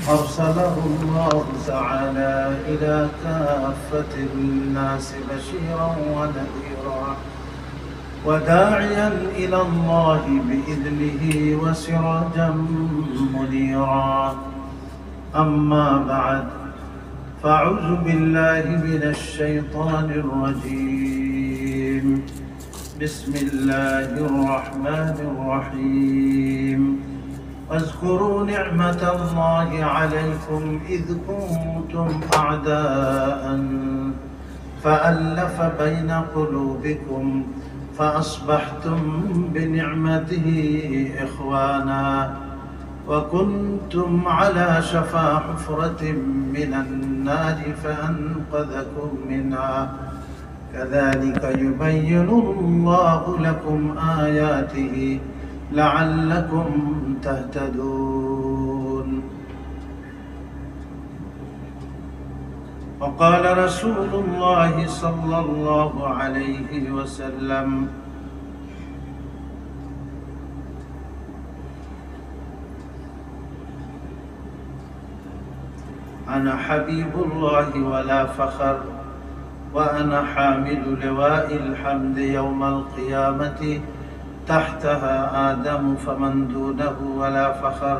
أرسله الله تعالى إلى كافة الناس بشيرا ونذيرا وداعيا إلى الله بإذنه وسراجا منيرا. أما بعد، فأعوذ بالله من الشيطان الرجيم. بسم الله الرحمن الرحيم. واذكروا نعمة الله عليكم إذ كنتم أعداء فألف بين قلوبكم فأصبحتم بنعمته إخوانا وكنتم على شفا حفرة من النار فأنقذكم منها كذلك يبين الله لكم آياته لعلكم تهتدون. وقال رسول الله صلى الله عليه وسلم: أنا حبيب الله ولا فخر، وأنا حامل لواء الحمد يوم القيامة تحتها آدم فمن دونه ولا فخر،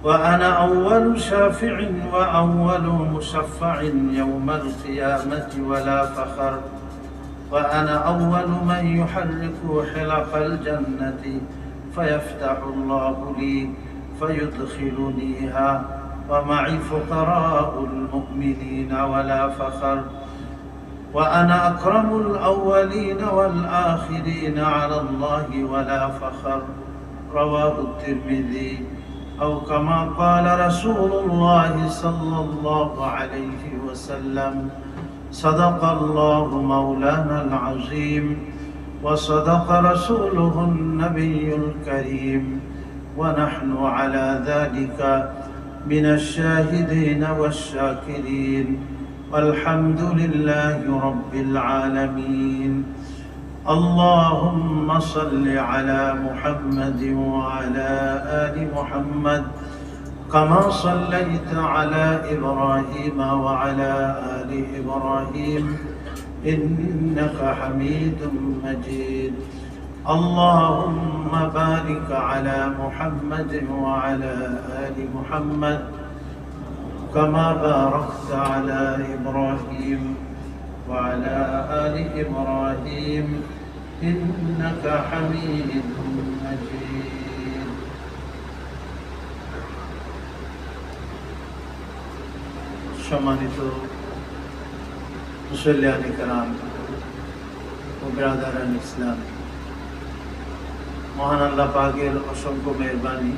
وأنا أول شافع وأول مشفع يوم القيامة ولا فخر، وأنا أول من يحرك حلق الجنة فيفتح الله لي فيدخلنيها ومعي فقراء المؤمنين ولا فخر، وأنا أكرم الأولين والآخرين على الله ولا فخر. رواه الترمذي. أو كما قال رسول الله صلى الله عليه وسلم: صدق الله مولانا العظيم وصدق رسوله النبي الكريم ونحن على ذلك من الشاهدين والشاكرين والحمد لله رب العالمين. اللهم صل على محمد وعلى آل محمد كما صليت على إبراهيم وعلى آل إبراهيم إنك حميد مجيد. اللهم بارك على محمد وعلى آل محمد كما باركت على إبراهيم وعلى آل إبراهيم إنك حميد مجيد. সম্মানিত মুসল্লিয়ানে কেরাম ও ব্রাদারান ইসলাম, মহান আল্লাহ পাকের অসংখ্য মেহেরবানি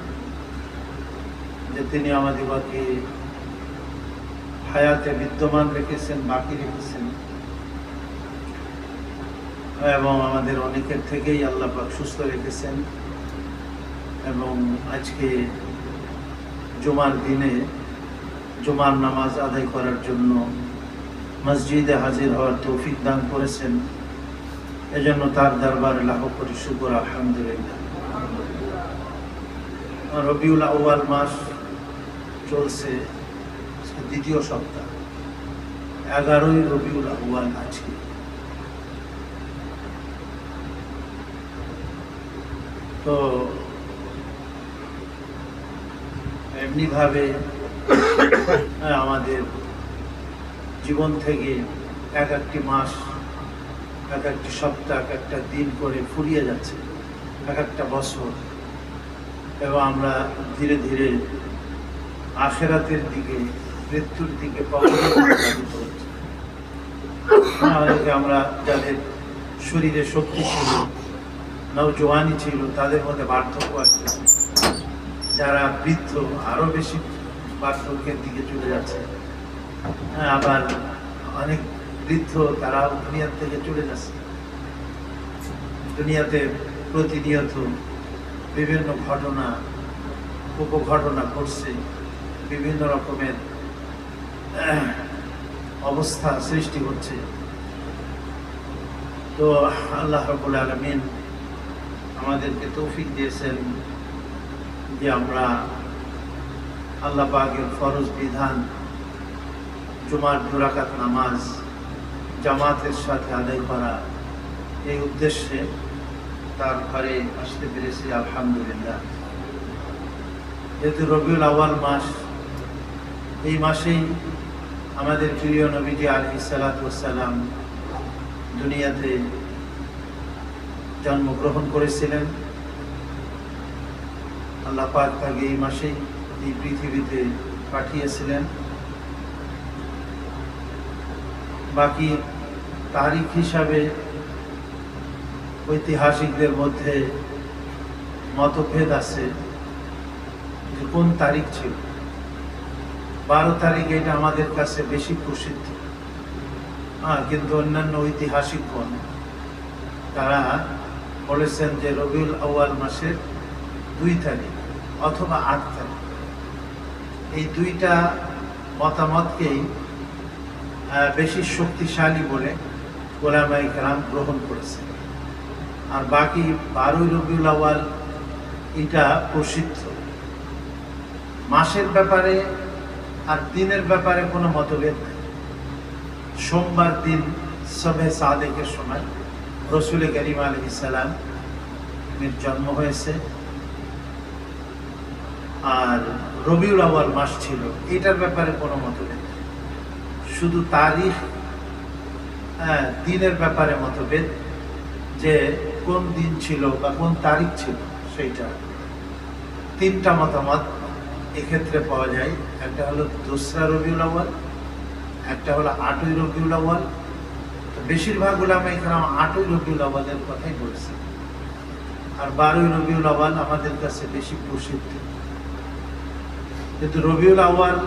যে তিনি আমাদিগকে হায়াতে বিদ্যমান রেখেছেন, বাকি রেখেছেন, এবং আমাদের অনেকের থেকেই আল্লাহ পাক সুস্থ রেখেছেন। এবং আজকে জুমার দিনে জুমার নামাজ আদায় করার জন্য মসজিদে হাজির হওয়ার তৌফিক দান করেছেন। এজন্য তার দরবারে লাখ কোটি শুকর, আলহামদুলিল্লাহ। রবিউল আউয়াল মাস চলছে, দ্বিতীয় সপ্তাহ, 11ই রবিউল আউয়াল আজকে। তো এমনিভাবে আমাদের জীবন থেকে এক একটি মাস, এক একটি সপ্তাহ, এক একটা দিন করে ফুরিয়ে যাচ্ছে, এক একটা বছর, এবং আমরা ধীরে ধীরে আখিরাতের দিকে, মৃত্যুর দিকে প্রভাবিত হচ্ছে। আমরা যাদের শরীরে শক্তি ছিল, নওজোয়ানি ছিল, তাদের মধ্যে বার্ধক্য আসছে। যারা বৃদ্ধ, আরো বেশি বার্ধক্যের দিকে চলে যাচ্ছে। আবার অনেক বৃদ্ধ তারা দুনিয়ার থেকে চলে যাচ্ছে। দুনিয়াতে প্রতিনিয়ত বিভিন্ন ঘটনা, উপঘটনা ঘটছে, বিভিন্ন রকমের অবস্থা সৃষ্টি হচ্ছে। তো আল্লাহ রাব্বুল আলামিন আমাদেরকে তৌফিক দিয়েছেন যে আমরা আল্লাহ পাকের ফরজ বিধান জুমার 2 রাকাত নামাজ জামাতের সাথে আদায় করা, এই উদ্দেশ্যে তার ঘরে আসতে পেরেছি আলহামদুলিল্লাহ। যেহেতু রবিউল আউয়াল মাস, এই মাসেই আমাদের প্রিয় নবীজি আলাইহিস সালাতু ওয়াস সালাম দুনিয়াতে জন্মগ্রহণ করেছিলেন। আল্লাহ পাক তাকে এই মাসেই এই পৃথিবীতে পাঠিয়েছিলেন। বাকি তারিখ হিসাবে ঐতিহাসিকদের মধ্যে মতভেদ আছে যে কোন তারিখ ছিল। 12 তারিখ এটা আমাদের কাছে বেশি প্রসিদ্ধ, কিন্তু অন্যান্য ঐতিহাসিকগণ তারা বলেছেন যে রবিউল আউয়াল মাসের 2 তারিখ অথবা 8 তারিখ। এই দুইটা মতামতকেই বেশি শক্তিশালী বলে ওলামায়ে কেরাম গ্রহণ করেছে। আর বাকি 12 রবিউল আউয়াল এটা প্রসিদ্ধ। মাসের ব্যাপারে আর দিনের ব্যাপারে কোনো মতভেদ নেই। সোমবার দিন শবে সাদেকের সময় রসুল করিম আলাইহিস সালাম এর জন্ম হয়েছে, আর রবিউল আউয়াল মাস ছিল, এটার ব্যাপারে কোনো মতভেদ নেই। শুধু তারিখ, দিনের ব্যাপারে মতভেদ, যে কোন দিন ছিল বা কোন তারিখ ছিল, সেইটা 3টা মতামত এক্ষেত্রে পাওয়া যায়। একটা হলো 2রা রবিউল আউয়াল, একটা হলো 8ই রবিউল আউয়াল। বেশিরভাগ উলামায়ে কেরাম 8ই রবিউল আউয়ালের কথাই বলছে, আর 12ই রবিউল আউয়াল আমাদের কাছে বেশি প্রসিদ্ধ। কিন্তু রবিউল আউয়াল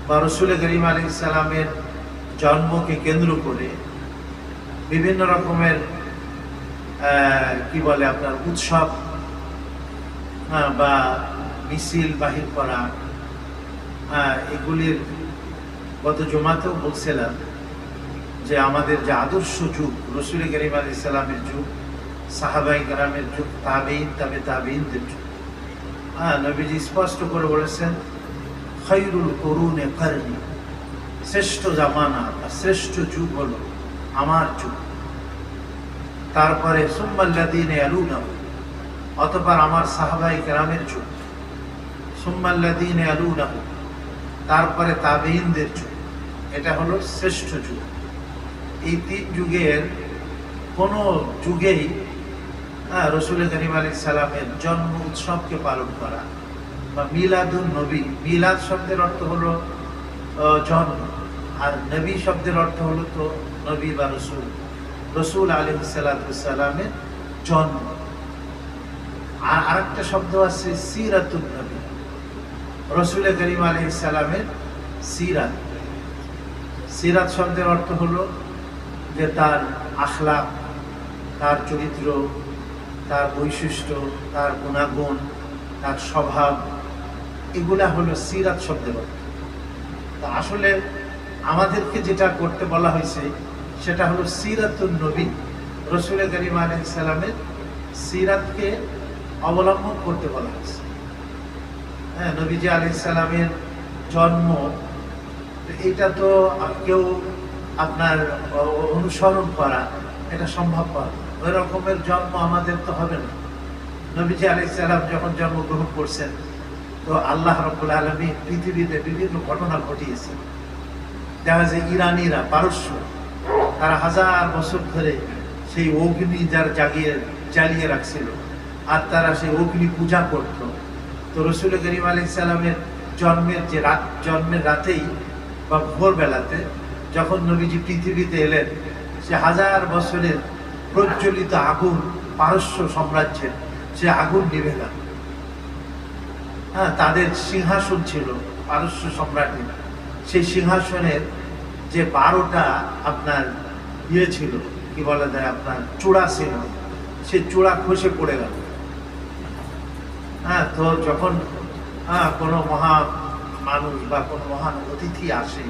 বা রসুল করিম আলাইহিস সালামের জন্মকে কেন্দ্র করে বিভিন্ন রকমের কি বলে আপনার উৎসব বা মিছিল বাহির করা, এগুলির গত জুমাতেও বলছিলাম যে আমাদের যে আদর্শ যুগ রসুল করিম আলাইহিস সালামের যুগ, সাহাবায়ে কেরামের যুগ, তাবেঈন, তাবেঈনদের যুগ। নবীজি স্পষ্ট করে বলেছেন খায়রুল কুরুনে কারনি, শ্রেষ্ঠ জামানা বা শ্রেষ্ঠ যুগ হলো আমার যুগ। তারপরে সুম্মাল্লাযীনা ইয়ালুনাহু, অতঃপর আমার সাহাবায়ে কেরামের যুগ। সুম্মাল্লাযীনা ইয়ালুনাহু, তারপরে তাবেঈনদের যুগ। এটা হলো শ্রেষ্ঠ যুগ। এই 3 যুগের কোনো যুগেই রসুল করিম আলাইহিস সালামের জন্ম উৎসবকে পালন করা বা মিলাদুন নবী, মিলাদ শব্দের অর্থ হলো জন্ম, আর নবী শব্দের অর্থ হলো তো নবী বা রসুল। রসুল আলাইহিস সালাতু ওয়াস সালামের জন্ম। আর আরেকটা শব্দ আছে সিরাতুন নবী, রসুল করিম আলাইহিস সালামের সিরাত। সিরাত শব্দের অর্থ হলো যে তার আখলাক, তার চরিত্র, তার বৈশিষ্ট্য, তার গুণাগুণ, তার স্বভাব, এগুলা হলো সিরাত শব্দের অর্থ। তা আসলে আমাদেরকে যেটা করতে বলা হয়েছে সেটা হলো সিরাতুন নবী, রসুল করিম আলাইহিস সালামের সিরাতকে অবলম্বন করতে বলা হয়েছে। নবীজি আলাইহিস সালামের জন্ম, এটা তো কেউ আপনার অনুসরণ করা এটা সম্ভবপর। ওই রকমের জন্ম আমাদের তো হবে না। নবীজি আলাইহিস সালাম যখন জন্মগ্রহণ করছেন, তো আল্লাহ রাব্বুল আলামিন পৃথিবীতে বিভিন্ন ঘটনা ঘটিয়েছেন। দেখা যায় ইরানিরা, পারস্য, তারা 1000 বছর ধরে সেই অগ্নি জ্বালিয়ে রাখছিল, আর তারা সেই অগ্নি পূজা করত। তো রসুল করিম আলাইহিস সালামের জন্মের রাতেই বা ভোরবেলাতে যখন নবীজি পৃথিবীতে এলেন, সে 1000 বছরের প্রজ্বলিত আগুন, পারস্য সাম্রাজ্যের সে আগুন নিভে গেল। তাদের সিংহাসন ছিল পারস্য সম্রাটের, সেই সিংহাসনের যে 12টা আপনার ছিল, কি বলা যায়, আপনার চূড়া ছিল, সে চূড়া খসে পড়ে গেল। তো যখন কোনো মহা মানুষ বা কোনো মহান অতিথি আসে,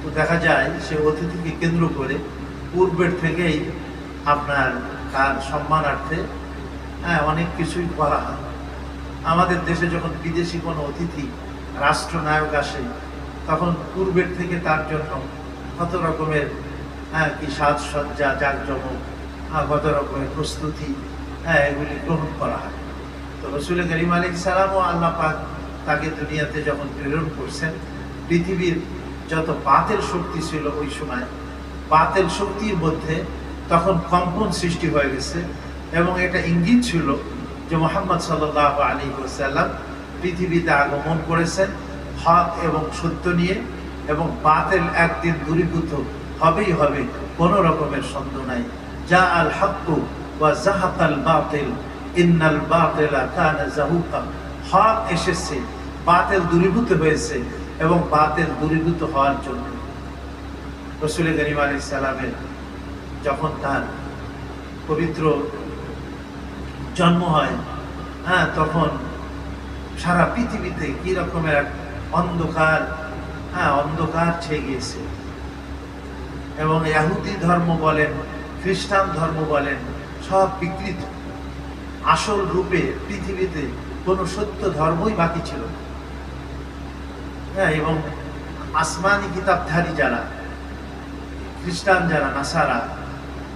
তো দেখা যায় সে অতিথিকে কেন্দ্র করে পূর্বের থেকেই আপনার তার সম্মানার্থে অনেক কিছুই করা হয়। আমাদের দেশে যখন বিদেশি কোনো অতিথি রাষ্ট্রনায়ক আসে, তখন পূর্বের থেকে তার জন্য কত রকমের কি সাজসজ্জা, জাঁকজমক, কত রকমের প্রস্তুতি, এগুলি গ্রহণ করা হয়। তো রাসূল করিম আলাইহিস সালাম ও আল্লাহ পাক তাকে দুনিয়াতে যখন প্রেরণ করছেন, পৃথিবীর যত বাতিল শক্তি ছিল ওই সময়, বাতিল শক্তির মধ্যে তখন কম্পন সৃষ্টি হয়ে গেছে, এবং এটা ইঙ্গিত ছিল যে মুহাম্মদ সাল্লাল্লাহু আলাইহি ওয়াসাল্লাম পৃথিবীতে আগমন করেছেন হক এবং সত্য নিয়ে, এবং বাতিল একদিন দূরীভূত হবেই হবে, কোনো রকমের সন্দেহ নাই। যা আল হক ওয়া জাহাকাল বাতিল ইন্নাল বাতিলা কানা যাহুকা। হক এসেছে, বাতিল দূরীভূত হয়েছে, এবং বাতিল দূরীভূত হওয়ার জন্য রাসূল করিম আলাইহিস সালামের যখন তার পবিত্র জন্ম হয়, তখন সারা পৃথিবীতে কি রকমের এক অন্ধকার অন্ধকার ছেয়ে গিয়েছে, এবং ইহুদি ধর্ম বলেন, খ্রিস্টান ধর্ম বলেন, সব বিকৃত। আসল রূপে পৃথিবীতে কোনো সত্য ধর্মই বাকি ছিল না। এবং আসমানি কিতাবধারী যারা, খ্রিস্টান যারা, নাসারা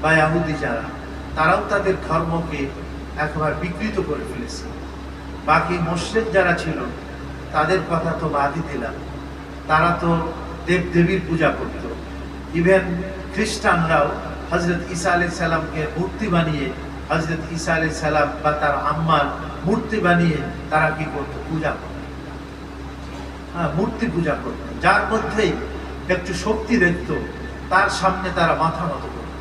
বা ইহুদি যারা, তারাও তাদের ধর্মকে একেবারে বিকৃত করে ফেলেছে। বাকি মুশরিক যারা ছিল তাদের কথা তো বাদই দিলাম, তারা তো দেবদেবীর পূজা করত। ইভেন খ্রিস্টানরাও হযরত ঈসা আলাইহিস সালামকে মূর্তি বানিয়ে, হযরত ঈসা আলাইহিস সালাম বা তার আম্মার মূর্তি বানিয়ে তারা কি করত? পূজা করত, মূর্তি পূজা করত। যার মধ্যেই একটু শক্তি দেখত, তার সামনে তারা মাথা নত করত।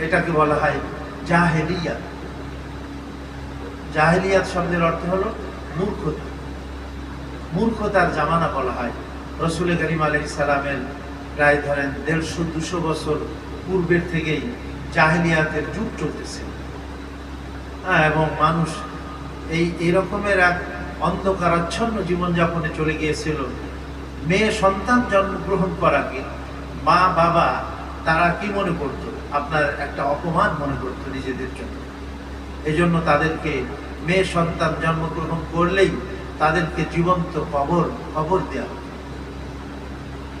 এটাকে বলা হয় জাহেলিয়াত। জাহেলিয়াত শব্দের অর্থ হলো মূর্খতা। মূর্খতার জামানা বলা হয়। রাসূল করিম আলাইহিস সালামের প্রায় ধরেন 150-200 বছর পূর্বের থেকেই জাহেলিয়াতের যুগ চলতেছে, এবং মানুষ এই রকমের এক অন্ধকারাচ্ছন্ন জীবনযাপনে চলে গিয়েছিল। মেয়ে সন্তান জন্মগ্রহণ করাকে মা বাবা তারা কি মনে করত? আপনার একটা অপমান মনে করত নিজেদের জন্য। এই জন্য তাদেরকে মেয়ে সন্তান জন্মগ্রহণ করলেই তাদেরকে জীবন্ত কবর দেওয়া হতো।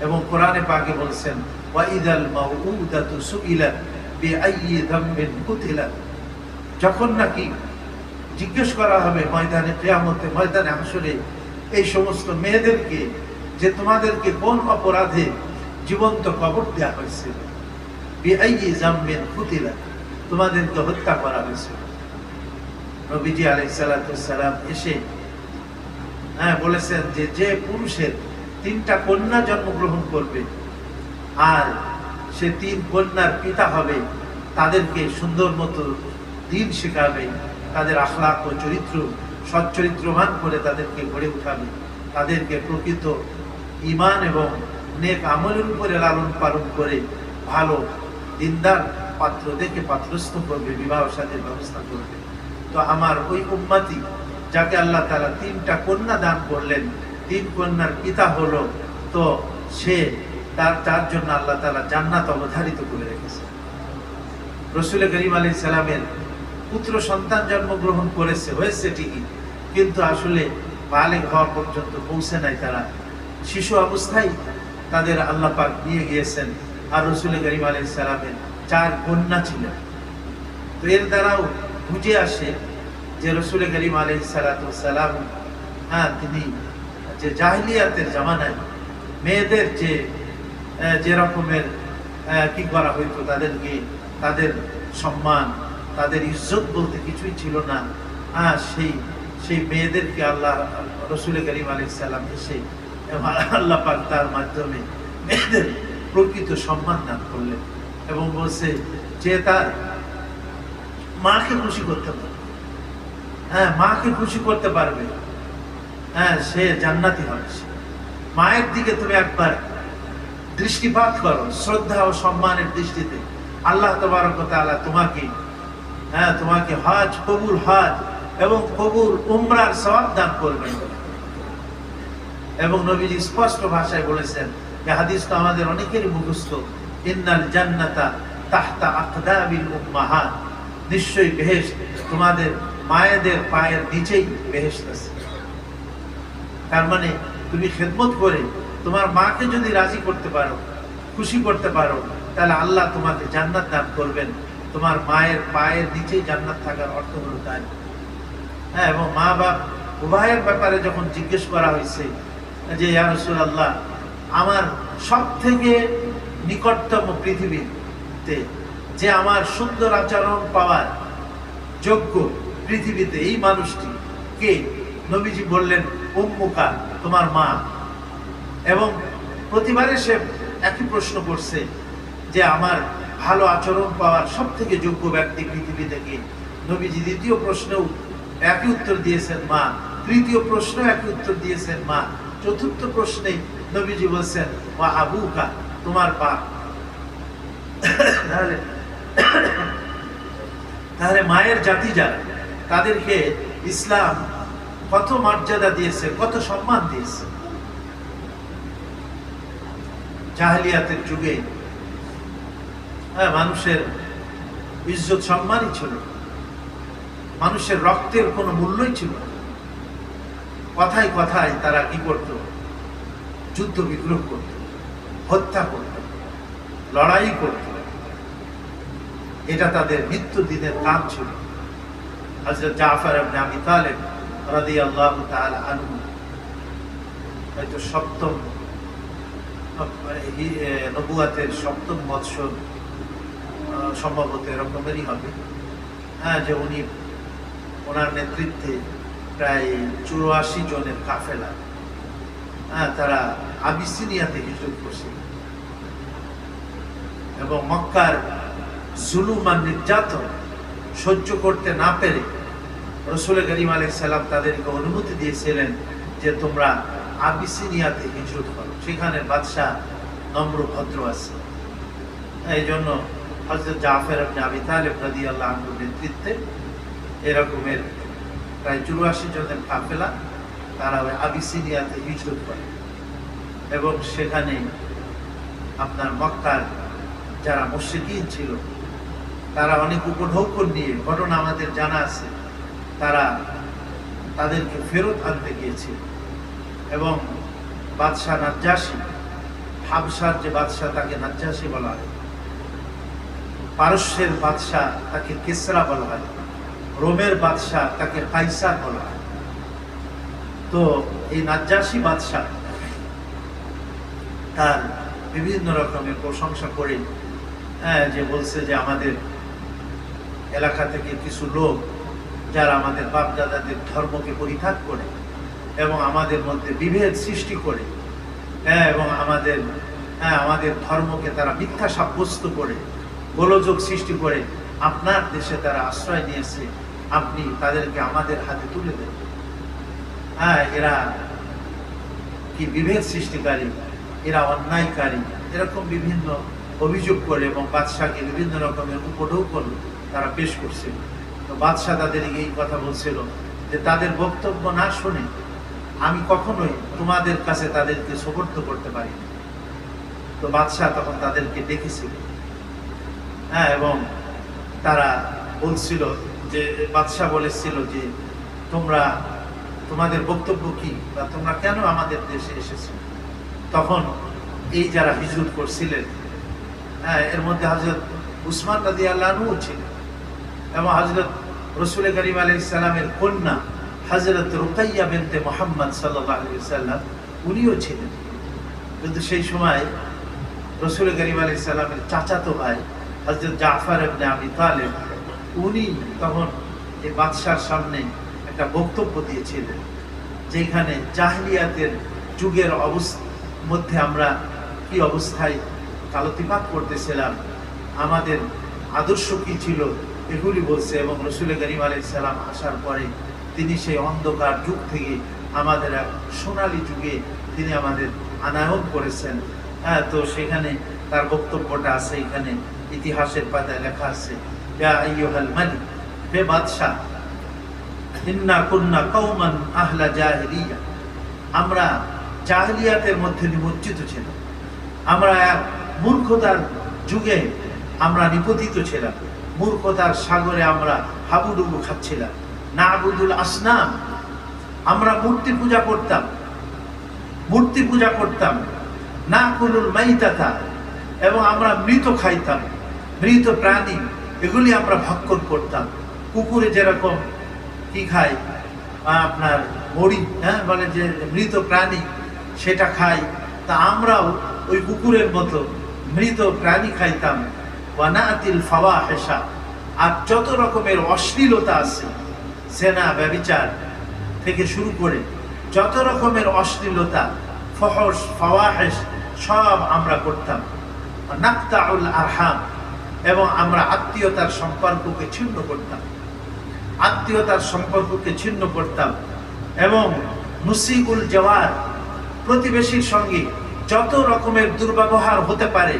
এবং কোরআনে পাকে বলছেন, ওয়াইদাল মাউউদাতু সুইলাত বিআইয়ি যামবিন কুতিলাত। যখন নাকি জিজ্ঞেস করা হবে ময়দানে কিয়ামতে, ময়দানে হাসরে, এই সমস্ত মেয়েদেরকে যে তোমাদেরকে কোন অপরাধে জীবন্ত কবর দেওয়া হয়েছিল, বিআইয়ি যামবিন কুতিলাত, তোমাদেরকে হত্যা করা হয়েছিল। নবীজি আলাইহিস সালাতু ওয়াস সালাম এসে বলেছেন যে যে পুরুষের 3টা কন্যা জন্মগ্রহণ করবে আর সে 3 কন্যার পিতা হবে, তাদেরকে সুন্দর মতো দিন শেখাবে, তাদের আখলাক ও চরিত্র সচ্চরিত্রবান করে তাদেরকে গড়ে উঠাবে, তাদেরকে প্রকৃত ঈমান এবং নেক আমলের উপরে লালন পালন করে ভালো দিনদার পাত্র দেখে পাত্রস্থ করবে, বিবাহ সাথে ব্যবস্থা করবে। তো আমার ওই উম্মতি যাকে আল্লাহ তাআলা 3টা কন্যা দান করলেন, 3 কন্যার পিতা হলো, তো সে তার জন্য আল্লাহ তাআলা জান্নাত অবধারিত করে রেখেছে। রাসূল করিম আলাইহিস সালামের পুত্র সন্তান জন্মগ্রহণ হয়েছে ঠিকই, কিন্তু আসলে বালেগ হওয়া পর্যন্ত পৌঁছে নাই। তারা শিশু অবস্থায় তাদের আল্লাহ পাক নিয়ে গিয়েছেন। আর রাসূল করিম আলাইহিস সালামের 4 কন্যা ছিলেন। তো এর দ্বারাও বুঝে আসে যে রাসূল করিম আলাইহিস সালাতু ওয়াস সালাম তিনি যে জাহেলিয়াতের জামানায় মেয়েদের যে রকমের কি করা হইতো, তাদেরকে তাদের সম্মান, তাদের ইজ্জত বলতে কিছুই ছিল না। সেই মেয়েদেরকে আল্লাহ রাসূল করিম আলাইহিস সালাম এসে আল্লাহ পাক তার মাধ্যমে মেয়েদের প্রকৃত সম্মান দান করলেন, এবং বলছে যে তার মাকে খুশি করতে পারবে, মাকে খুশি করতে পারবে, সে জান্নাতি হবে। মায়ের দিকে তুমি একবার দৃষ্টিপাত করো শ্রদ্ধা ও সম্মানের দৃষ্টিতে, আল্লাহ তাবারক ওয়া তাআলা তোমাকে হজ, কবুল হজ এবং কবুল উমরার সওয়াব দান করবেন। এবং নবীজি স্পষ্ট ভাষায় বলেছেন, এই হাদিস তো আমাদের অনেকেরই মুখস্থ, ইন্নাল জান্নাতা তাহতা আকদামিল উম্মাহাত, নিশ্চয়ই বেহেশত তোমাদের মায়েদের পায়ের নিচেই বেহেশত আছে। তার মানে তুমি খেদমত করে তোমার মাকে যদি রাজি করতে পারো, খুশি করতে পারো, তাহলে আল্লাহ তোমাকে জান্নাত দান করবেন। তোমার মায়ের পায়ের নিচেই জান্নাত থাকার অর্থ হলো তাই। হ্যাঁ, এবং মা বাপ উভয়ের ব্যাপারে যখন জিজ্ঞেস করা হয়েছে যে ইয়া রাসূলুল্লাহ, আমার সব থেকে নিকটতম পৃথিবীতে যে আমার সুন্দর আচরণ পাওয়ার যোগ্য পৃথিবীতে এই মানুষটি কে? নবীজি বললেন উম্মুকা, তোমার মা। এবং প্রতিবারে সে একই প্রশ্ন করছে যে আমার ভালো আচরণ পাওয়ার সব থেকে যোগ্য ব্যক্তি পৃথিবী থেকে। নবীজি দ্বিতীয় প্রশ্নেও একই উত্তর দিয়েছেন মা, তৃতীয় প্রশ্ন একই উত্তর দিয়েছেন মা, চতুর্থ প্রশ্নে নবীজি বলছেন ওয়া আবুকা, তোমার বাপ। তাহলে মায়ের জাতি যারা, তাদেরকে ইসলাম কত মর্যাদা দিয়েছে, কত সম্মান দিয়েছে। জাহেলিয়াতের যুগে মানুষের ইজ্জত সম্মানই ছিল, মানুষের রক্তের কোনো মূল্যই ছিল না। কথায় কথায় তারা কি করত? যুদ্ধ বিগ্রহ করত, হত্যা করত, লড়াই করত। এটা তাদের নিত্যদিনের কাজ ছিল। হযরত জাফর ইবনে আবি তালিব রাদিয়াল্লাহু তাআলা আনহু হয়তো সপ্তম নবুয়াতের সপ্তম বৎসর, সম্ভবত এরকমেরই হবে, হ্যাঁ, যে উনি ওনার নেতৃত্বে প্রায় 84 জনের কাফেলা, হ্যাঁ, তারা আবিসিনিয়াতে হিজরত করছিল এবং মক্কার জুলুম আর নির্যাতন সহ্য করতে না পেরে রাসূল করিম আলাইহিস সালাম তাদেরকে অনুমতি দিয়েছিলেন যে তোমরা আবিসিনিয়াতে হিজরত করো, সেখানে বাদশাহ নম্র ভদ্র আছে। এই জন্য হযরত জাফর ইবনে আবি তালিব রাদিয়াল্লাহু আনহুর নেতৃত্বে এরকমের প্রায় 84 জনের কাফেলা তারা ওই আবিসিনিয়াতে হিজরত করে এবং সেখানে আপনার মক্কার যারা মুশরিকিন ছিল তারা অনেক উপঢৌকন নিয়ে, ঘটনা আমাদের জানা আছে, তারা তাদেরকে ফেরত আনতে গিয়েছিল এবং বাদশাহ নাজ্জাশী, হাবশার যে বাদশাহ তাকে নাজ্জাশী বলা হয়, পারস্যের বাদশাহ তাকে কিসরা বলা হয়, রোমের বাদশাহ তাকে কাইসার বলা হয়। তো এই নাজ্জাশী বাদশাহ তার বিভিন্ন রকমের প্রশংসা করে যে বলছে যে আমাদের এলাকা থেকে কিছু লোক যারা আমাদের বাপ দাদাদের ধর্মকে পরিত্যাগ করে এবং আমাদের মধ্যে বিভেদ সৃষ্টি করে, এবং আমাদের ধর্মকে তারা মিথ্যা সাব্যস্ত করে, গোলযোগ সৃষ্টি করে আপনার দেশে তারা আশ্রয় নিয়েছে, আপনি তাদেরকে আমাদের হাতে তুলে দেন। এরা কি বিভেদ সৃষ্টিকারী, এরা অন্যায়কারী, এরকম বিভিন্ন অভিযোগ করে এবং বাদশাহকে বিভিন্ন রকমের উপঢৌকন তারা পেশ করছিল। তো বাদশাহ তাদেরকে এই কথা বলছিল যে তাদের বক্তব্য না শুনে আমি কখনোই তোমাদের কাছে তাদেরকে সোপর্দ করতে পারি না। তো বাদশাহ তখন তাদেরকে ডেকেছিল, এবং তারা বলছিল যে বাদশাহ বলেছিল যে তোমাদের বক্তব্য কি, বা তোমরা কেন আমাদের দেশে এসেছো? তখন এই যারা হিজরত করছিলেন, এর মধ্যে হযরত উসমান রাদিয়াল্লাহু আনহু ছিলেন এবং হযরত রাসূল করিম আলাইহিস সালামের কন্যা হযরত রুকাইয়া বিনতে মুহাম্মদ সাল্লাল্লাহু আলাইহি ওয়াসাল্লাম উনিও ছিলেন। কিন্তু সেই সময় রাসূল করিম আলাইহিস সালামের চাচাতো ভাই হযরত জাফর ইবনে আবি তালিব উনি তখন এই বাদশার সামনে একটা বক্তব্য দিয়েছিলেন, যেখানে জাহেলিয়াতের যুগের মধ্যে আমরা কি অবস্থায় কালোতিপাত করতেছিলাম, আমাদের আদর্শ কি ছিল, এগুলি বলছে। এবং রাসূল করিম আলাইহিস সালাম আসার পরে তিনি সেই অন্ধকার যুগ থেকে আমাদের এক সোনালী যুগে তিনি আমাদের আনায়ন করেছেন। তো সেখানে তার বক্তব্যটা আছে, এখানে ইতিহাসের পাতায় লেখা আছে, ইয়া আইয়ুহাল মালিক, হে বাদশাহ, ইন্না কুন্না কওমান আহলা জাহিলিয়া, আমরা জাহিলিয়াতের মধ্যে নিমজ্জিত ছিলাম, আমরা এক মূর্খতার যুগে আমরা নিপতিত ছিলাম, মূর্খতার সাগরে আমরা হাবুডুবু খাচ্ছিলাম। নাবুদুল আসনাম, আমরা মূর্তি পূজা করতাম, মূর্তি পূজা করতাম, না কুলুল মাইতাতা, এবং আমরা মৃত খাইতাম, মৃত প্রাণী এগুলি আমরা ভক্ষণ করতাম। কুকুরে যেরকম কি খায়, আপনার মরি, হ্যাঁ বলে যে মৃত প্রাণী সেটা খাই, তা আমরাও ওই কুকুরের মতো মৃত প্রাণী খাইতাম। ওয়ানাতিল ফাওয়াহিশা, আর যত রকমের অশ্লীলতা আছে, জেনা ব্যভিচার থেকে শুরু করে যত রকমের অশ্লীলতা, ফহশ ফাওয়াহিশ সব আমরা করতাম। নাকতাউল আরহাম, এবং আমরা আত্মীয়তার সম্পর্ককে ছিন্ন করতাম, আত্মীয়তার সম্পর্ককে ছিন্ন করতাম। এবং নুসিউল জাওয়ার, প্রতিবেশীর সঙ্গে যত রকমের দুর্ব্যবহার হতে পারে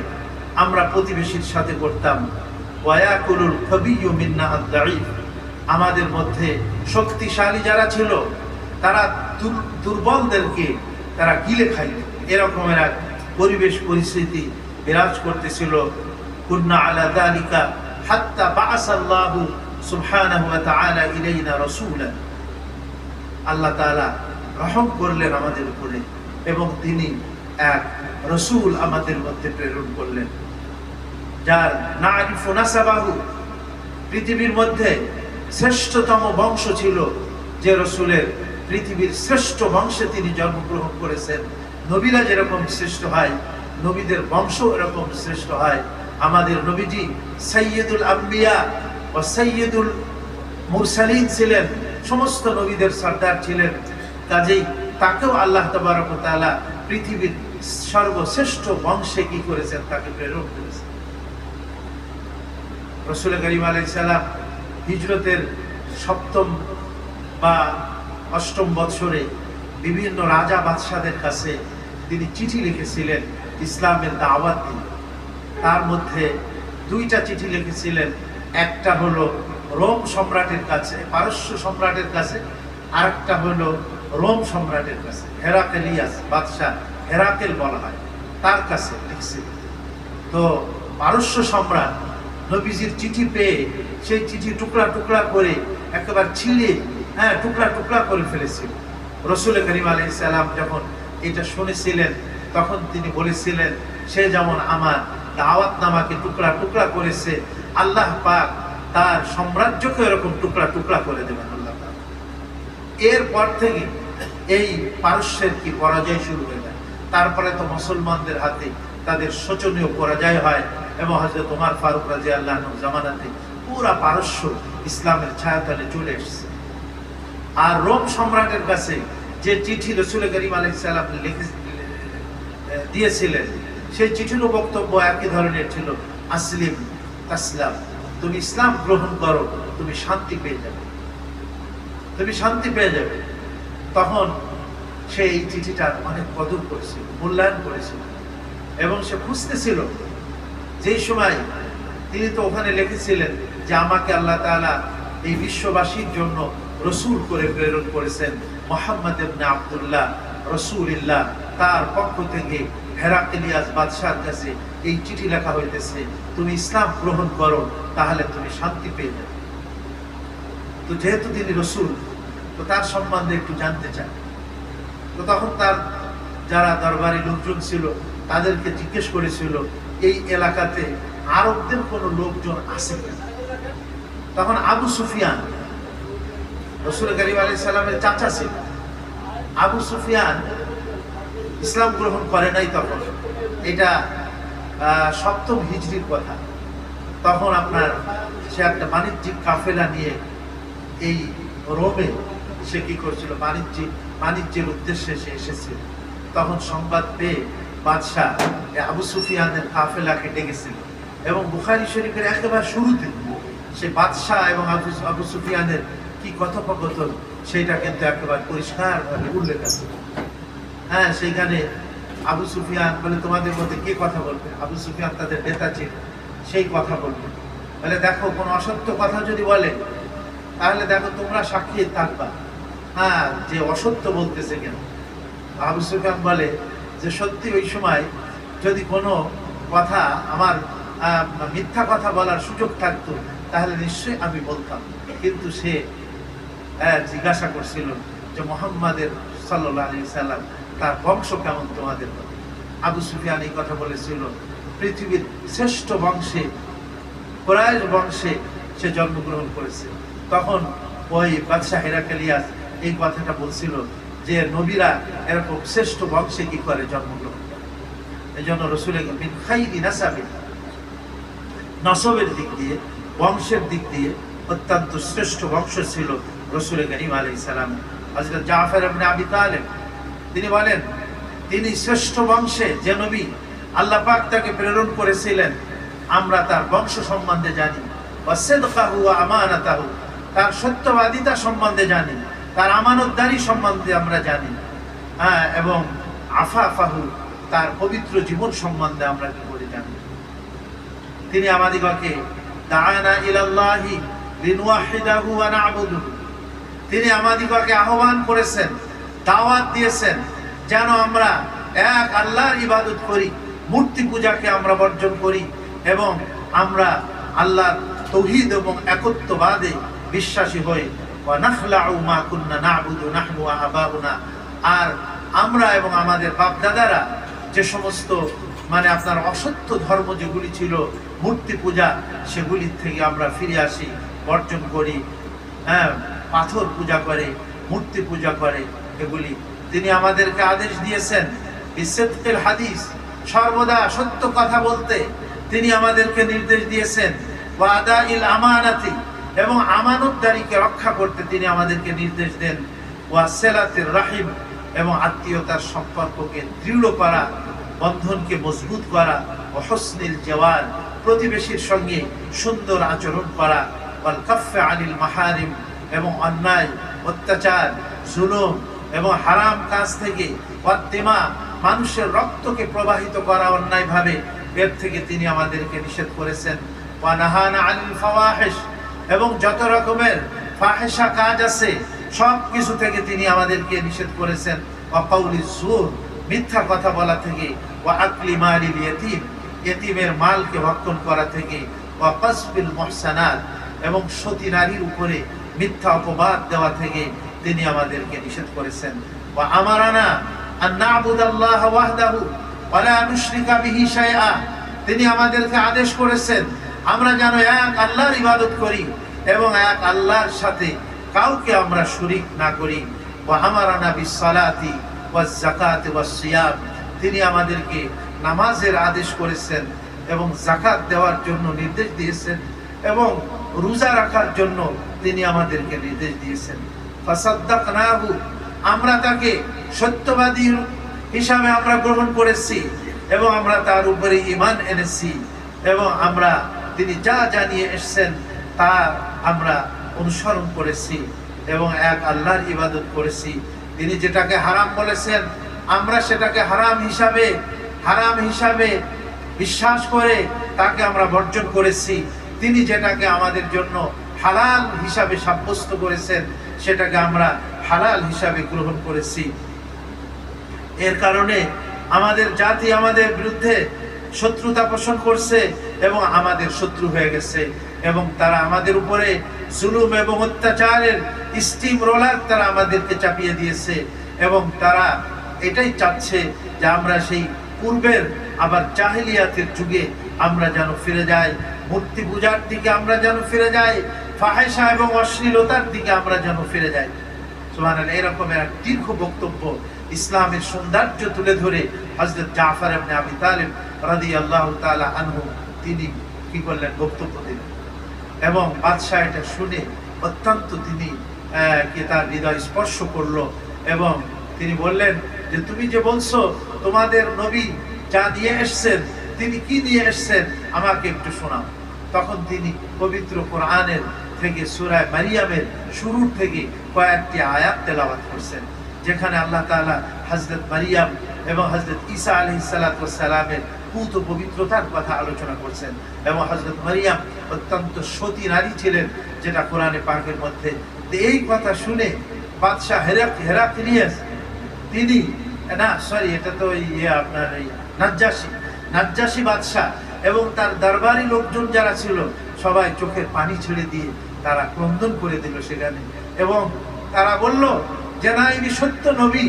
আমরা প্রতিবেশীর সাথে করতাম। ওয়ায়াকুলুল খবিয়্যু মিন্না আদ-দাঈফ, আমাদের মধ্যে শক্তিশালী যারা ছিল তারা দুর্বলদেরকে তারা গিলে খাইত। এরকমের এক পরিবেশ পরিস্থিতি বিরাজ করতেছিল। কুন্না আলা যালিকা হাত্তা বাআসাল্লাহু সুবহানাহু ওয়া তাআলা ইলাইনা রাসূলান, আল্লাহ তাআলা রহম করলেন আমাদের উপরে এবং তিনি এক রাসূল আমাদের মধ্যে প্রেরণ করলেন, যার নারিফু নাসাবাহু, পৃথিবীর মধ্যে শ্রেষ্ঠতম বংশ ছিল যে রাসূলের, পৃথিবীর শ্রেষ্ঠ বংশে তিনি জন্মগ্রহণ করেছেন। নবীরা যেরকম শ্রেষ্ঠ হয়, নবীদের বংশ এরকম শ্রেষ্ঠ হয়। আমাদের নবীজি সাইয়্যিদুল আম্বিয়া ও সাইয়্যিদুল মুরসালিন ছিলেন, সমস্ত নবীদের সর্দার ছিলেন। কাজেই তাকেও আল্লাহ তাবারক ওয়া তাআলা পৃথিবীর সর্বশ্রেষ্ঠ বংশে কি করেছেন, তাকে প্রেরণ করেছেন। রাসূল করিম আলাইহিস সালাম হিজরতের 7ম বা 8ম বছরে বিভিন্ন রাজা বাদশাদের কাছে তিনি চিঠি লিখেছিলেন ইসলামের দাওয়াত দিয়ে। তার মধ্যে 2টা চিঠি লিখেছিলেন, একটা হলো রোম সম্রাটের কাছে, পারস্য সম্রাটের কাছে, আরেকটা হলো রোম সম্রাটের কাছে, হেরাকেলিয়াস বাদশাহ, হেরাকেল বলা হয়, তার কাছে লিখছিলেন। তো পারস্য সম্রাট নবীজির চিঠি পেয়ে সেই চিঠি টুকরা টুকরা করে একেবারে ছিঁড়ে টুকরা টুকরা করে ফেলেছিল। রাসূল করিম আলাইহিস সালাম যখন এটা শুনেছিলেন তখন তিনি বলেছিলেন, সে যেমন আমার দাওয়াতনামাকে টুকরা টুকরা করেছে, আল্লাহ পাক তার সাম্রাজ্যকে এরকম টুকরা টুকরা করে দেবেন আল্লাহ পাক। এরপর থেকে এই পারস্যের কি পরাজয় শুরু হয়ে যায়। তারপরে তো মুসলমানদের হাতে তাদের শোচনীয় পরাজয় হয় এবং হযরত ওমর ফারুক রাদিয়াল্লাহু আনহু জামানাতে পুরা পারস্য ইসলামের ছায়াতলে চলে এসেছে। আর রোম সম্রাটের কাছে যে চিঠি রাসূল করিম আলাইহিস সালাম দিয়েছিলেন, সেই চিঠিরও বক্তব্য একই ধরনের ছিল, আসলিম তাসলাম, তুমি ইসলাম গ্রহণ করো, তুমি শান্তি পেয়ে যাবে, তুমি শান্তি পেয়ে যাবে। তখন সে এই চিঠিটার অনেক কদর করেছিল, মূল্যায়ন করেছিল এবং সে খুঁজতেছিল। যেই সময় তিনি তো ওখানে লিখেছিলেন যে আমাকে আল্লাহ তাআলা এই বিশ্ববাসীর জন্য রসুল করে প্রেরণ করেছেন, মুহাম্মদ ইবনে আব্দুল্লাহ রাসূলুল্লাহ, তার পক্ষ থেকে হেরাক্লিয়াস বাদশার কাছে এই চিঠি লেখা হইতেছে, তুমি ইসলাম গ্রহণ করো তাহলে তুমি শান্তি পেয়ে যাবে। তো যেহেতু তিনি রসুল, তো তার সম্বন্ধে একটু জানতে চান। তো তখন তার যারা দরবারি লোকজন ছিল তাদেরকে জিজ্ঞেস করেছিল এই এলাকাতে আরবদের কোনো লোকজন আছে কিনা। তখন আবু সুফিয়ান, রাসূল করিম আলাইহিস সালামের চাচা ছিল, আবু সুফিয়ান ইসলাম গ্রহণ করে নাই তখন, এটা 7ম হিজরির কথা। তখন আপনার সে একটা বাণিজ্যিক কাফেলা নিয়ে এই রোমে সে কি করছিল, বাণিজ্যের উদ্দেশ্যে সে এসেছিল। তখন সংবাদ পেয়ে বাদশাহ আবু সুফিয়ানের কাফেলাকে ডেকেছিল এবং বুখারী শরীফের একেবারে শুরুতে সে বাদশাহ এবং আবু সুফিয়ানের কি কথোপকথন সেটা কিন্তু একেবারে পরিষ্কারভাবে উল্লেখ আছে। সেইখানে আবু সুফিয়ান বলে, তোমাদের মধ্যে কে কথা বলবে? আবু সুফিয়ান তাদের নেতা ছিল, সেই কথা বলবে। বলে দেখো, কোনো অসত্য কথা যদি বলে তাহলে দেখো তোমরা সাক্ষী থাকবা, যে অসত্য বলতেছে কেন। আবু সুফিয়ান বলে যে সত্যি ওই সময় যদি কোনো কথা আমার মিথ্যা কথা বলার সুযোগ থাকতো তাহলে নিশ্চয়ই আমি বলতাম, কিন্তু সে জিজ্ঞাসা করছিল যে মুহাম্মাদের সাল্লাল্লাহু আলাইহি সাল্লাম তার বংশ কেমন তোমাদের। আবু সুফিয়ান এই কথা বলেছিল, পৃথিবীর শ্রেষ্ঠ বংশে, কুরাইশ বংশে সে জন্মগ্রহণ করেছে। তখন ওই বাদশাহ হেরাক্লিয়াস এই কথাটা বলছিল যে নবীরা এরকম শ্রেষ্ঠ বংশে কি করে জন্মগ্রহণ করে। এই জন্য রসুলের মিন খাইরি নাসাবে, নসবের দিক দিয়ে, বংশের দিক দিয়ে অত্যন্ত শ্রেষ্ঠ বংশ ছিল রসুল করিম আলাইহিস সালাম। হযরত জাফর ইবনে আবি তালেব তিনি বলেন, তিনি শ্রেষ্ঠ বংশে যে নবী আল্লাহ পাক তাকে প্রেরণ করেছিলেন, আমরা তার বংশ সম্বন্ধে জানি। ওয়াসিদকাহু ওয়া আমানাতাহু, তার সত্যবাদিতা সম্বন্ধে জানি, তার আমানতদারি সম্বন্ধে আমরা জানি, এবং আফাফাহু, তার পবিত্র জীবন সম্বন্ধে আমরা কি করে জানি। তিনি আমাদিগকে দাআনা ইলাল্লাহি লিনুওয়াহিদাহু ওয়া না'বুদুহু, তিনি আমাদিগকে আহ্বান করেছেন, দাওয়াত দিয়েছেন যেন আমরা এক আল্লাহর ইবাদত করি, মূর্তি পূজাকে আমরা বর্জন করি এবং আমরা আল্লাহর তাওহীদ এবং একত্ববাদে বিশ্বাসী হই। ওয়া নাখলাউ মা কুননা না'বুদু নাহনু ওয়া আবাউনা, আর আমরা এবং আমাদের বাপ দাদারা যে সমস্ত আপনার অসত্য ধর্ম যেগুলি ছিল, মূর্তি পূজা, সেগুলির থেকে আমরা ফিরে আসি, বর্জন করি। পাথর পূজা করে, মূর্তি পূজা করে, এগুলি তিনি আমাদেরকে আদেশ দিয়েছেন। বিসিদকিল হাদিস, সর্বদা সত্য কথা বলতে তিনি আমাদেরকে নির্দেশ দিয়েছেন। ওয়া আদাইল আমানাতি, এবং আমানতদারিকে রক্ষা করতে তিনি আমাদেরকে নির্দেশ দেন। ওয়া সিলাতির রাহিম, এবং আত্মীয়তার সম্পর্ককে দৃঢ় করা, বন্ধনকে মজবুত করা। ও হুসনিল জাওয়ার, প্রতিবেশীর সঙ্গে সুন্দর আচরণ করা। ওয়াল কাফফে আনিল মাহারিম, এবং অন্যায়, অত্যাচার, জুলুম এবং হারাম কাজ থেকে, ওয়াদ্দিমা, মানুষের রক্তকে প্রবাহিত করা অন্যায়ভাবে, এর থেকে তিনি আমাদেরকে নিষেধ করেছেন। ওয়া নাহানা আনিল ফাওয়াহিশ, এবং যত রকমের ফাহিশা কাজ আছে সব কিছু থেকে তিনি আমাদেরকে নিষেধ করেছেন। ওয়া কাউলিজ জুর, মিথ্যা কথা বলা থেকে। ওয়া আকলি মালিল ইয়াতীম, ইতিমের মালকে ভক্ষণ করা থেকে। ওয়া কাসবিল মুহসানাত, এবং সতী নারীর উপরে মিথ্যা অপবাদ দেওয়া থেকে তিনি আমাদেরকে নিষেধ করেছেন। ওয়া আমারানা আন না'বুদাল্লাহ ওয়াহদাহু ওয়া লা নুশরিকা বিহি শাইআ, তিনি আমাদেরকে আদেশ করেছেন আমরা যেন এক আল্লাহর ইবাদত করি এবং এক আল্লাহর সাথে কাউকে আমরা শরীক না করি। ওয়া আমারানা বিসসালাতি ওয়াজ যাকাতি ওয়াস সিয়াম, তিনি আমাদেরকে নামাজের আদেশ করেছেন এবং যাকাত দেওয়ার জন্য নির্দেশ দিয়েছেন এবং রোজা রাখার জন্য তিনি আমাদেরকে নির্দেশ দিয়েছেন। ফাসাদদাকনাহু, আমরা তাকে সত্যবাদী হিসাবে আমরা গ্রহণ করেছি এবং আমরা তার উপরে ঈমান এনেছি এবং আমরা তিনি যা জানিয়ে এসেছেন তা আমরা অনুসরণ করেছি এবং এক আল্লাহর ইবাদত করেছি। তিনি যেটাকে হারাম বলেছেন আমরা সেটাকে হারাম হিসাবে বিশ্বাস করে তাকে আমরা বর্জন করেছি। তিনি যেটাকে আমাদের জন্য হালাল হিসাবে সাব্যস্ত করেছেন সেটাকে আমরা হালাল হিসাবে গ্রহণ করেছি। এর কারণে আমাদের জাতি আমাদের বিরুদ্ধে শত্রুতা পোষণ করছে এবং আমাদের শত্রু হয়ে গেছে এবং তারা আমাদের উপরে জুলুম এবং অত্যাচারের স্টিম রোলার তারা আমাদেরকে চাপিয়ে দিয়েছে এবং তারা এটাই চাচ্ছে যে আমরা সেই পূর্বের আবার জাহেলিয়াতের যুগে আমরা যেন ফিরে যাই, মূর্তি পূজার দিকে আমরা যেন ফিরে যাই, ফাহিশা এবং অশ্লীলতার দিকে আমরা যেন ফিরে যাই। সুবহানাল্লাহ। এরকম এক দীর্ঘ বক্তব্য ইসলামের সৌন্দর্য তুলে ধরে হযরত জাফর ইবনে আবি তালিব রাদিয়াল্লাহু তাআলা আনহু তিনি কি করলেন, বক্তব্য দিলেন এবং বাদশাহ এটা শুনে অত্যন্ত তিনি তার হৃদয় স্পর্শ করলো এবং তিনি বললেন যে তুমি যে বলছো তোমাদের নবী যা নিয়ে এসেছেন তিনি কি নিয়ে এসেছেন আমাকে একটু শোনাও। তখন তিনি পবিত্র কোরআনের থেকে সূরা মারিয়ামের শুরুর থেকে কয়েকটি আয়াত তেলাওয়াত করছেন যেখানে আল্লাহ তাআলা হযরত মারিয়াম এবং হযরত ঈসা আলাইহিস সালাতু ওয়াস সালামের পুত পবিত্রতার কথা আলোচনা করছেন এবং হযরত মারিয়াম অত্যন্ত সতী নারী ছিলেন যেটা কোরআনে পাকের মধ্যে। এই কথা শুনে বাদশাহ হেরাক্লিয়াস তিনি এটা তো আপনার এই নাজ্জাশী বাদশাহ এবং তার দরবারি লোকজন যারা ছিল সবাই চোখের পানি ছেড়ে দিয়ে তারা ক্রন্দন করে দিল সেখানে এবং তারা বলল যে না ইনি সত্য নবী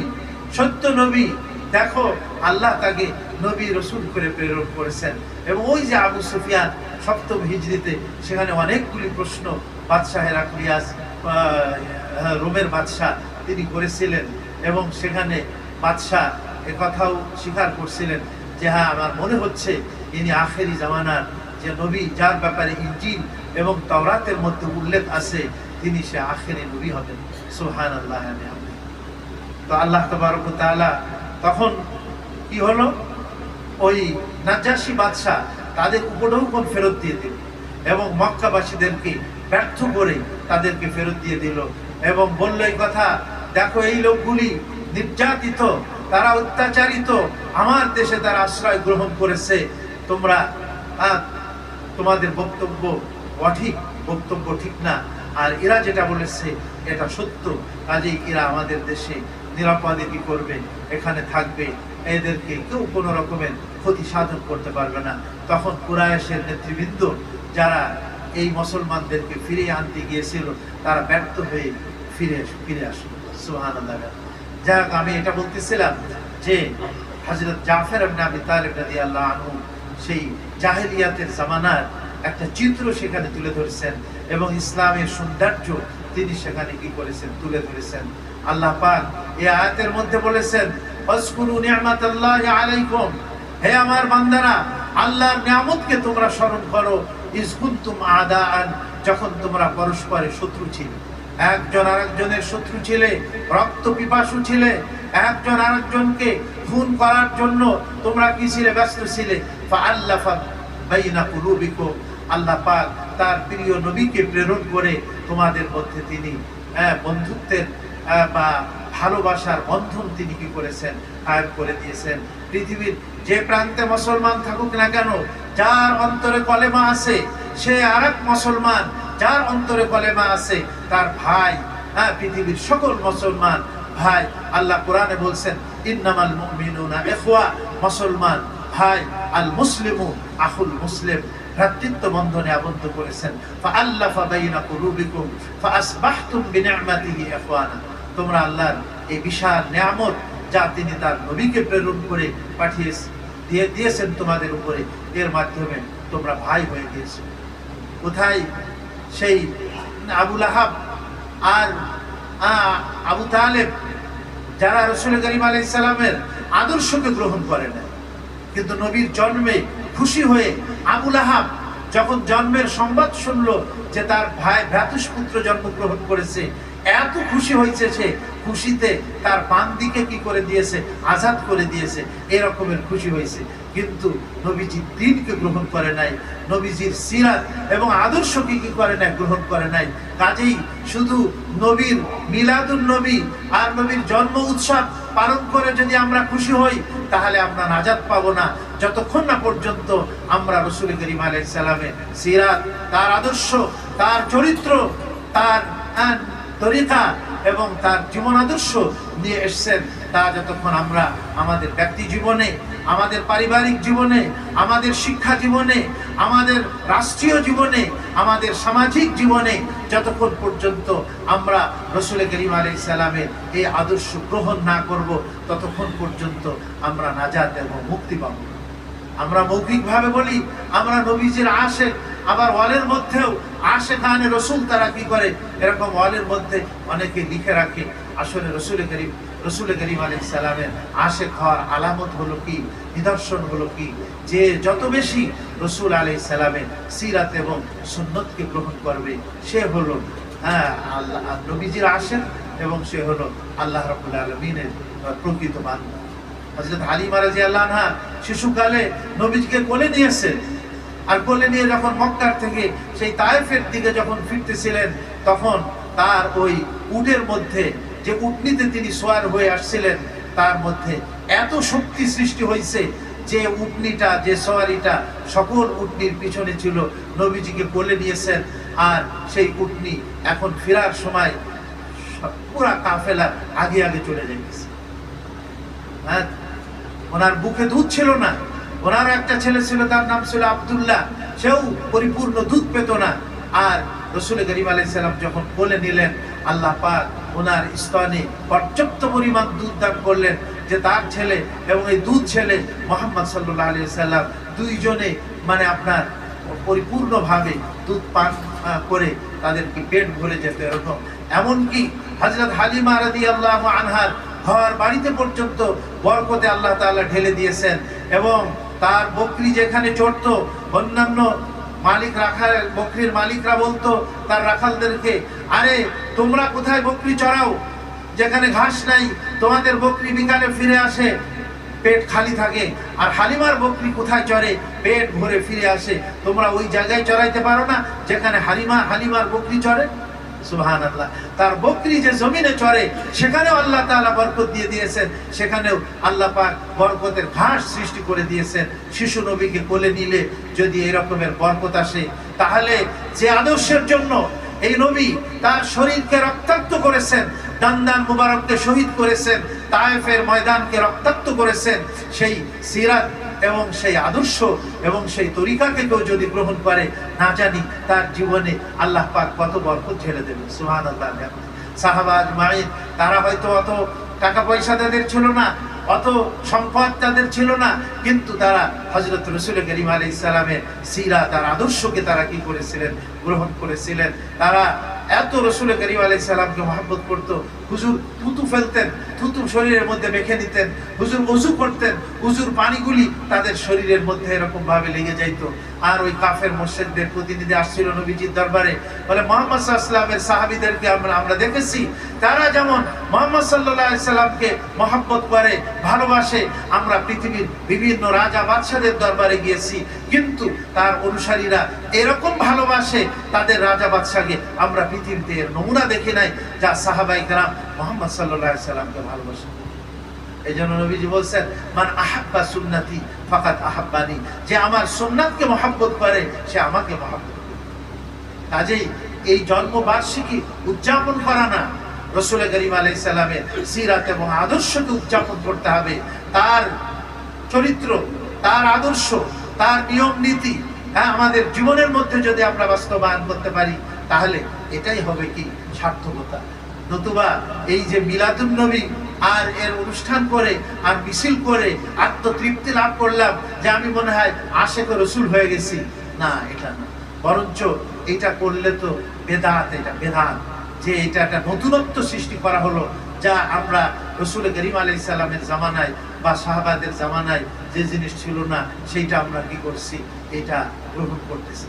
সত্য নবী, দেখো আল্লাহ তাকে নবী রসুল করে প্রেরণ করেছেন। এবং ওই যে আবু সুফিয়ান 7ম হিজরিতে, সেখানে অনেকগুলি প্রশ্ন বাদশাহ হেরাক্লিয়াস, রোমের বাদশাহ, তিনি করেছিলেন। এবং সেখানে বাদশাহ কথাও স্বীকার করছিলেন যে হ্যাঁ, আমার মনে হচ্ছে ইনি আখেরি জামানার যে নবী, যার ব্যাপারে ইনজিল এবং তাওরাতের মধ্যে উল্লেখ আছে, তিনি সে আখেরি নবী হবেন। সুবহানাল্লাহ। তো আল্লাহ তাবারক ওয়া তাআলা তখন কি হলো, ওই নাজাশী বাদশাহ তাদের উপঢৌকন ফেরত দিয়ে দিল এবং মক্কাবাসীদেরকে ব্যর্থ করে তাদেরকে ফেরত দিয়ে দিল এবং বলল এই কথা, দেখো এই লোকগুলি নির্যাতিত, তারা অত্যাচারিত, আমার দেশে তারা আশ্রয় গ্রহণ করেছে, তোমরা তোমাদের বক্তব্য অঠিক, বক্তব্য ঠিক না, আর এরা যেটা বলেছে এটা সত্য, কাজেই এরা আমাদের দেশে নিরাপদে কি করবে, এখানে থাকবে, এদেরকে কেউ কোনো রকমের ক্ষতি সাধন করতে পারবে না। তখন কুরাইশের নেতৃবৃন্দ যারা এই মুসলমানদেরকে ফিরিয়ে আনতে গিয়েছিল, তারা ব্যর্থ হয়ে ফিরে আসলো। সুবহানাল্লাহ। যাক, আমি এটা বলতেছিলাম যে হযরত জাফর ইবনে আবি তালিব রাদিয়াল্লাহু আনহু সেই জাহেলিয়াতের জামানার একটা চিত্র সেখানে তুলে ধরেছেন এবং ইসলামের সৌন্দর্য তিনি সেখানে কি করেছেন, তুলে ধরেছেন। আল্লাহ পাক এই আয়াতের মধ্যে বলেছেন, ওয়াজকুরু নি'মাতাল্লাহি আলাইকুম, হে আমার বান্দারা, আল্লাহর নিয়ামতকে তোমরা স্মরণ করো, ইজ কুনতুম আদাআন, যখন তোমরা পরস্পরের শত্রু ছিলে, একজন আরেকজনের শত্রু ছিলে, রক্ত পিপাসু ছিলে, একজন আরেকজনকে খুন করার জন্য তোমরা কি ছিলে, ব্যস্ত ছিলে। ফাআল্লাফা বাইনা কুলুবিকুম, আল্লাহ পাক তার প্রিয় নবীকে প্রেরণ করে তোমাদের মধ্যে তিনি বন্ধুত্বের বা ভালোবাসার বন্ধন তিনি কি করেছেন, কায়েম করে দিয়েছেন। পৃথিবীর যে প্রান্তে মুসলমান থাকুক না কেন, যার অন্তরে কলেমা আছে সে আরেক মুসলমান, যার অন্তরে কলেমা আছে তার ভাই, পৃথিবীর সকল মুসলমান ভাই। আল্লাহ কোরআনে বলছেন, ইন্নামাল মুমিনুনা ইখওয়া, মুসলমান ভাই, আল মুসলিমু আখুল মুসলিম, ভ্রাতৃত্ব বন্ধনে আবদ্ধ করেছেন। ফাআল্লাফা বাইনা কুলুবিকুম ফাআসবাহতুম বিনি'মাতিহি ইখওয়ানা, তোমরা আল্লাহর এই বিশাল নিয়ামত যা তিনি তার নবীকে প্রেরণ করে দিয়েছেন তোমাদের উপরে, এর মাধ্যমে তোমরা ভাই হয়ে গিয়েছো। কোথায় সেই আবু লাহাব আর আবু তালেব, যারা রাসূল করিম আলাইহিস সালামের আদর্শকে গ্রহণ করে না, কিন্তু নবীর জন্মে খুশি হয়ে আবু লাহাব যখন জন্মের সংবাদ শুনলো যে তার ভাই ভ্রাতুষ্পুত্র জন্মগ্রহণ করেছে, এত খুশি হয়েছে, সে খুশিতে তার বাম দিকে কি করে দিয়েছে, আজাদ করে দিয়েছে, এরকমের খুশি হয়েছে। কিন্তু নবীজির দ্বীনকে গ্রহণ করে নাই, নবীজির সিরাত এবং আদর্শকে কি করে নাই, গ্রহণ করে নাই। কাজেই শুধু নবীর মিলাদুন নবী আর নবীর জন্ম উৎসব পালন করে যদি আমরা খুশি হই, তাহলে আমরা নাজাত পাবো না, যতক্ষণ না পর্যন্ত আমরা রাসূল করিম আলাইহিস সালামের সিরাত, তার আদর্শ, তার চরিত্র, তার তরিকা এবং তার জীবন আদর্শ নিয়ে এসেছেন, তা যতক্ষণ আমরা আমাদের ব্যক্তি জীবনে, আমাদের পারিবারিক জীবনে, আমাদের শিক্ষা জীবনে, আমাদের রাষ্ট্রীয় জীবনে, আমাদের সামাজিক জীবনে যতক্ষণ পর্যন্ত আমরা রাসূল করিম আলাইহিস সালামের এই আদর্শ গ্রহণ না করব, ততক্ষণ পর্যন্ত আমরা নাজাত এবং মুক্তি পাব। আমরা মৌখিকভাবে বলি আমরা নবীজির আশেক, আবার ওয়ালের মধ্যেও আশেকানে রাসূল তারা কি করে, এরকম ওয়ালের মধ্যে অনেকে লিখে রাখে। আসলে রাসূল করিম আলাইহিস সালামের আশেক হওয়ার আলামত হলো কি, নিদর্শন হলো কি, যে যত বেশি রাসূল আলাইহিস সালামের সিরাত এবং সুন্নতকে গ্রহণ করবে, সে হলো আল্লাহ নবীজির আশেক এবং সে হলো আল্লাহ রাব্বুল আলামিনের প্রকৃত বান্দা। হযরত হালিমা রাদিয়াল্লাহু আনহা শিশুকালে নবীজিকে কোলে নিয়েছেন, আর কোলে নিয়ে যখন মক্কার থেকে সেই তায়েফের দিকে যখন ফিরতেছিলেন, তখন তার ওই উটের মধ্যে, যে উটনিতে তিনি সওয়ার হয়ে আসছিলেন, তার মধ্যে এত শক্তি সৃষ্টি হয়েছে যে উটনিটা, যে সওয়ারিটা সকল উটনির পিছনে ছিল, নবীজিকে কোলে নিয়েছেন। আর সেই উটনি এখন ফেরার সময় পুরা কাফেলা আগে আগে চলে যাচ্ছে। ওনার বুকে দুধ ছিল না, ওনার একটা ছেলে ছিল, তার নাম ছিল আব্দুল্লাহ, সেও পরিপূর্ণ দুধ পেত না। আর রাসূল করিম আলাইহিস সালাম যখন কোলে নিলেন, আল্লাহ পাক ওনার স্তনে পর্যাপ্ত পরিমাণ দুধ দান করলেন, যে তার ছেলে এবং এই দুধ ছেলে মুহাম্মদ সাল্লাল্লাহু আলাইহি সাল্লাম দুইজনে মানে আপনার পরিপূর্ণভাবে দুধ পান করে তাদেরকে পেট ভরে যেত এরকম। এমনকি হযরত হালিমা রাদিয়াল্লাহু আনহার ঘর বাড়িতে পর্যন্ত বরকতে আল্লাহ তাআলা ঢেলে দিয়েছেন। এবং তার বকরি যেখানে চড়তো, অন্যান্য মালিক রাখাল বকরির মালিকরা বলতো তার রাখালদেরকে, আরে তোমরা কোথায় বকরি চড়াও, যেখানে ঘাস নাই, তোমাদের বকরি বিকালে ফিরে আসে পেট খালি থাকে, আর হালিমার বকরি কোথায় চড়ে, পেট ভরে ফিরে আসে, তোমরা ওই জায়গায় চড়াইতে পারো না যেখানে হালিমার বকরি চড়ে? সুবহানাল্লাহ। তার বকরি যে জমিনে চড়ে সেখানেও আল্লাহ তাআলা বরকত দিয়ে দিয়েছেন, সেখানেও আল্লাহ পাক বরকতের ঘাস সৃষ্টি করে দিয়েছেন। শিশু নবীকে কোলে নিলে যদি এই রকমের বরকত আসে, তাহলে যে আদর্শের জন্য এই নবী তার শরীরকে রক্তাক্ত করেছেন, দান্দান মুবারককে শহীদ করেছেন, তায়েফের ময়দানকে রক্তাক্ত করেছেন, সেই সিরাত এবং সেই আদর্শ এবং সেই তরিকাকে কেউ যদি গ্রহণ করে, না জানি তার জীবনে আল্লাহ পাক কত বরকত ঢেলে দেবে। সুবহানাল্লাহ। সাহাবা আজমাইন তারা হয়তো অত টাকা পয়সা তাদের ছিল না, অত সম্পদ তাদের ছিল না, কিন্তু তারা হযরত রাসূল করিম আলাইহিস সালামের সিরাত তার আদর্শকে তারা কি করেছিলেন, গ্রহণ করেছিলেন। তারা এত রাসূল করিম আলাইহিস সালামকে মহব্বত করতো, হুজুর থুতু ফেলতেন, থুতু শরীরের মধ্যে মেখে নিতেন, হুজুর ওযু করতেন, ওযুর পানিগুলি তাদের শরীরের মধ্যে এরকম ভাবে লেগে যাইতো। আর ওই কাফের মুশরিকদের প্রতিনিধি আসছিল নবীজির দরবারে, বলে মুহাম্মদ সাল্লাল্লাহু আলাইহি ওয়াসাল্লামের সাহাবীদেরকে আমরা দেখেছি তারা যেমন মুহাম্মদ সাল্লাল্লাহু আলাইহি সাল্লামকে মহব্বত করে, ভালোবাসে, আমরা পৃথিবীর বিভিন্ন রাজা বাদশাদের দরবারে গিয়েছি, কিন্তু তার অনুসারীরা এরকম ভালোবাসে তাদের রাজা বাদশাকে আমরা পৃথিবীতে নমুনা দেখি নাই যা সাহাবায়ে কেরাম মুহাম্মদ সাল্লাল্লাহু আলাইহি সাল্লামকে ভালোবাসে। এইজন্য নবীজি বলেন, মান আহাব্বা সুন্নতি ফাকাদ আহাব্বানি, যে আমার সুন্নাতকে মহব্বত করে সে আমাকে মহব্বত করে। কাজেই এই জন্মবার্ষিকী উদযাপন করা না, রাসূল করিম আলাইহিস সালামের সিরাত এবং আদর্শকে উদযাপন করতে হবে। তার চরিত্র, তার আদর্শ, তার নিয়ম নীতি আমাদের জীবনের মধ্যে যদি আমরা বাস্তবায়ন করতে পারি, তাহলে এটাই হবে কি সার্থকতা। নতুবা এই যে মিলাদুন নবী আর এর অনুষ্ঠান করে আর মিছিল করে আত্মতৃপ্তি লাভ করলাম যে আমি মনে হয় আশিক রাসূল হয়ে গেছি, না, এটা না। বরঞ্চ এটা করলে তো বেদাত, এটা বেদাত, যে এটা একটা নতুনত্ব সৃষ্টি করা হলো, যা আমরা রাসূল করিম আলাইহিস সালামের জামানায় বা সাহাবাদের জামানায় যে জিনিস ছিল না, সেইটা আমরা কি করছি, এটা গ্রহণ করতেছি।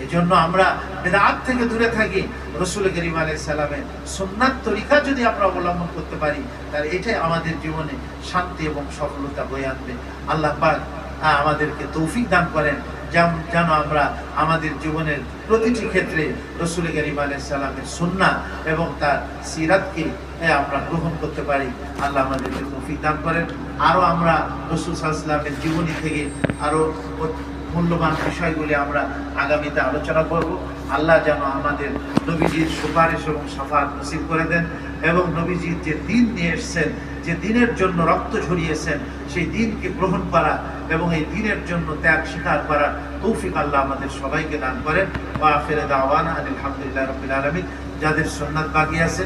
এই জন্য আমরা বেদাত থেকে দূরে থাকি, রাসূল করিম আলাইহিস সালামের সুন্নাত তরিকা যদি আমরা অবলম্বন করতে পারি, তাহলে এটাই আমাদের জীবনে শান্তি এবং সফলতা বয়ে আনবে। আল্লাহ পাক আমাদেরকে তৌফিক দান করেন যেন আমরা আমাদের জীবনের প্রতিটি ক্ষেত্রে রাসূল করিম আলাইহিস সালামের সুন্নাহ এবং তার সিরাতকে আমরা গ্রহণ করতে পারি। আল্লাহ আমাদেরকে তৌফিক দান করেন। আরো আমরা রাসূল সাল্লাল্লাহু আলাইহি ওয়াসাল্লামের জীবনী থেকে আরো মূল্যবান বিষয়গুলি আমরা আগামীতে আলোচনা করব। আল্লাহ যেন আমাদের নবীজির সুপারিশ এবং শাফাআত নসিব করে দেন, এবং নবীজির যে দ্বীন নিয়ে এসেছেন, যে দ্বীনের জন্য রক্ত ঝরিয়েছেন, সেই দ্বীনকে গ্রহণ করা এবং এই দ্বীনের জন্য ত্যাগ স্বীকার করার তৌফিক আল্লাহ আমাদের সবাইকে দান করেন। ওয়া আখিরু দাওয়ানা আলহামদুলিল্লাহি রাব্বিল আলামিন। যাদের সুন্নাত বাকি আছে